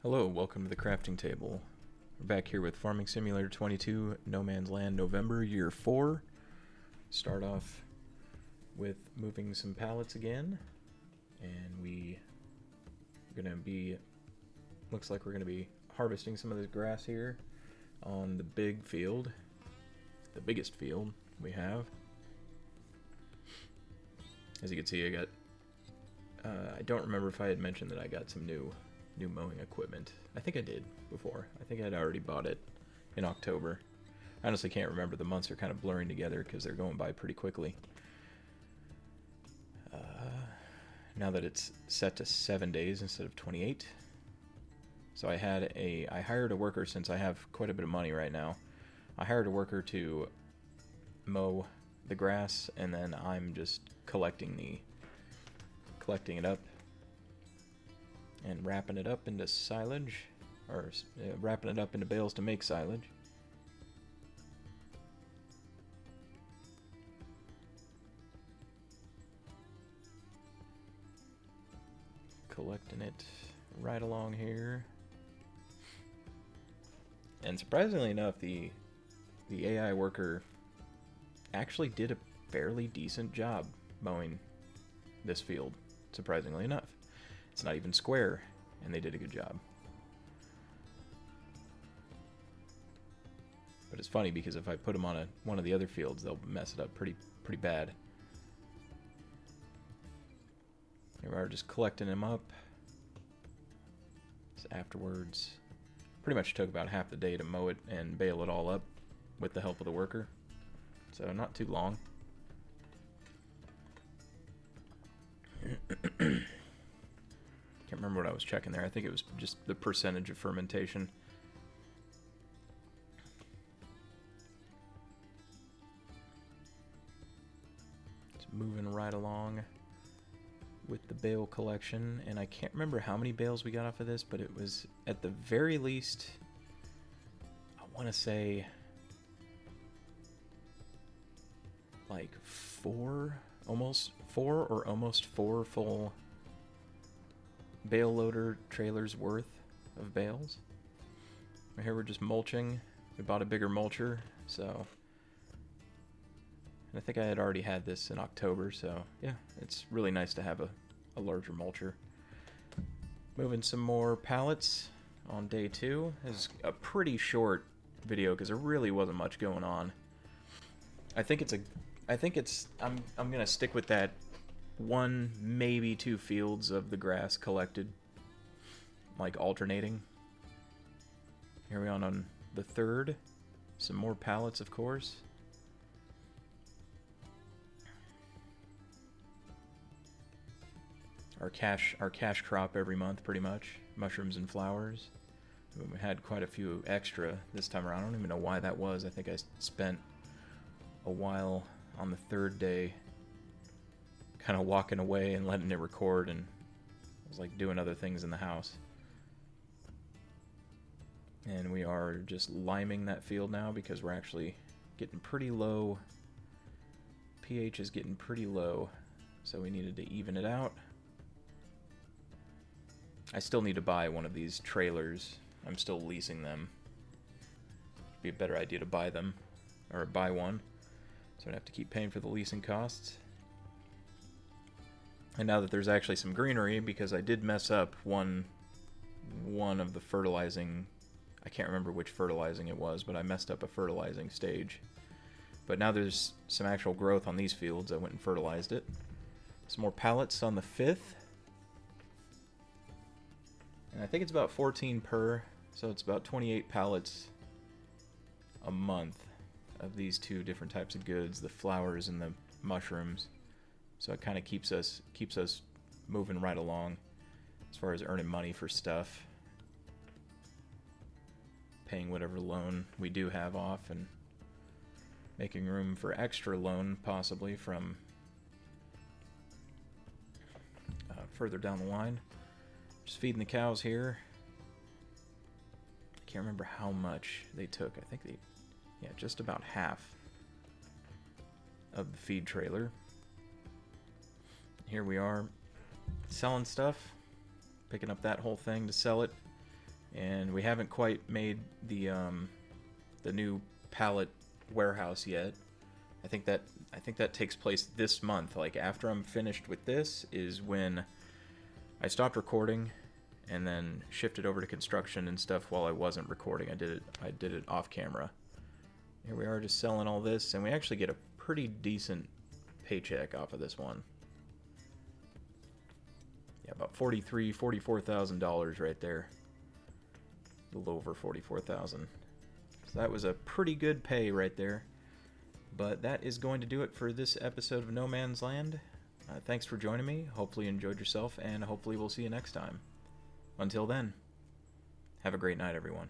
Hello, welcome to the crafting table. We're back here with Farming Simulator 22, No Man's Land, November, year 4. Start off with moving some pallets again, and looks like we're gonna be harvesting some of this grass here on the big field, the biggest field we have. As you can see, I don't remember if I had mentioned that I got some new mowing equipment. I think I did before. I think I'd already bought it in October. I honestly can't remember. The months are kind of blurring together because they're going by pretty quickly. Now that it's set to 7 days instead of 28. So I hired a worker, since I have quite a bit of money right now. I hired a worker to mow the grass, and then I'm just collecting it up and wrapping it up into silage, or wrapping it up into bales to make silage. Collecting it right along here. And surprisingly enough, the AI worker actually did a fairly decent job mowing this field, surprisingly enough. It's not even square, and they did a good job. But it's funny because if I put them on one of the other fields, they'll mess it up pretty bad. Here we are, just collecting them up. So afterwards, pretty much took about half the day to mow it and bale it all up with the help of the worker. So not too long. Can't remember what I was checking there. I think it was just the percentage of fermentation. Just moving right along with the bale collection, and I can't remember how many bales we got off of this, but it was at the very least, I want to say, like almost four full bale loader trailers worth of bales. Here we're just mulching. We bought a bigger mulcher, so, and I think I had already had this in October, so yeah, it's really nice to have a larger mulcher. Moving some more pallets on day 2. It's a pretty short video because there really wasn't much going on. I'm gonna stick with that 1, maybe 2 fields of the grass collected, like alternating. Here we are on the 3rd. Some more pallets, of course. Our cash crop every month, pretty much. Mushrooms and flowers. We had quite a few extra this time around. I don't even know why that was. I think I spent a while on the 3rd day kind of walking away and letting it record, and I was like doing other things in the house. And we are just liming that field now because we're actually getting pretty low. pH is getting pretty low, so we needed to even it out. I still need to buy one of these trailers. I'm still leasing them. It'd be a better idea to buy them, or buy one, so I'd have to keep paying for the leasing costs. And now that there's actually some greenery, because I did mess up one of the fertilizing, I can't remember which fertilizing it was, but I messed up a fertilizing stage. But now there's some actual growth on these fields. I went and fertilized it. Some more pallets on the 5th. And I think it's about 14 per, so it's about 28 pallets a month of these 2 different types of goods, the flowers and the mushrooms. So it kind of keeps us moving right along as far as earning money for stuff, paying whatever loan we do have off, and making room for extra loan possibly from further down the line. Just feeding the cows here. I can't remember how much they took. I think just about half of the feed trailer. Here we are selling stuff, picking up that whole thing to sell it. And we haven't quite made the new pallet warehouse yet. I think that takes place this month. Like, after I'm finished with this is when I stopped recording and then shifted over to construction and stuff while I wasn't recording. I did it off camera. Here we are, just selling all this, and we actually get a pretty decent paycheck off of this one. Yeah, about $44,000 right there. A little over 44,000. So that was a pretty good pay right there. But that is going to do it for this episode of No Man's Land. Thanks for joining me. Hopefully you enjoyed yourself, and hopefully we'll see you next time. Until then, have a great night, everyone.